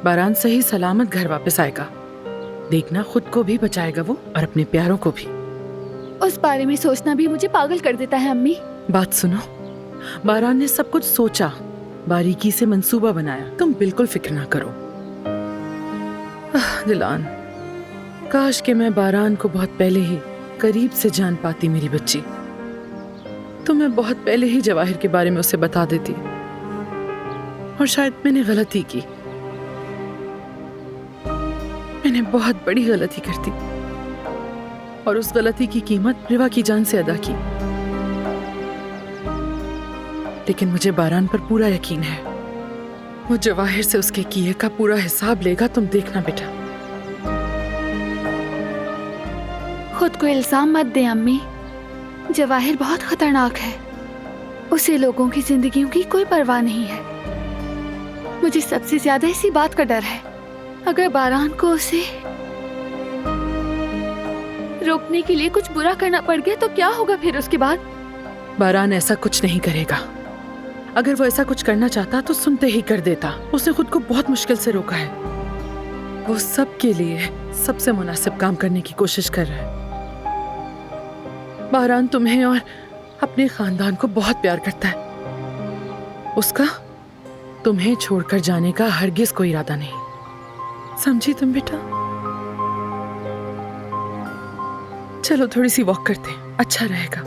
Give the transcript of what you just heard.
बारान सही सलामत घर वापस आएगा। देखना, खुद को भी बचाएगा वो और अपने प्यारों को भी। उस बारे में सोचना भी मुझे पागल कर देता है अम्मी। बात सुनो, बारान ने सब कुछ सोचा, बारीकी से मंसूबा बनाया। तुम बिल्कुल फिक्र ना करो। दिलान, काश कि मैं बारान को बहुत पहले ही करीब से जान पाती मेरी बच्ची। तो मैं बहुत पहले ही जवाहिर के बारे में उसे बता देती, और शायद मैंने गलती की। मैंने बहुत बड़ी गलती कर दी, और उस गलती की कीमत रिवा की जान से अदा की। लेकिन मुझे बारान पर पूरा यकीन है, वो जवाहिर से उसके किए का पूरा हिसाब लेगा। तुम देखना बेटा। खुद को इल्जाम मत दे अम्मी। जवाहिर बहुत खतरनाक है। उसे लोगों की जिंदगियों की कोई परवाह नहीं है। मुझे सबसे ज्यादा इसी बात का डर है। अगर बारान को उसे रोकने के लिए कुछ बुरा करना पड़ गया तो क्या होगा फिर उसके बाद? बारान ऐसा कुछ नहीं करेगा। अगर वो ऐसा कुछ करना चाहता तो सुनते ही कर देता। उसने खुद को बहुत मुश्किल से रोका है। वो सबके लिए सबसे मुनासिब काम करने की कोशिश कर रहा है। बारान तुम्हें और अपने खानदान को बहुत प्यार करता है। उसका तुम्हें छोड़कर जाने का हरगिज कोई इरादा नहीं। समझी तुम बेटा? चलो थोड़ी सी वॉक करते हैं, अच्छा रहेगा।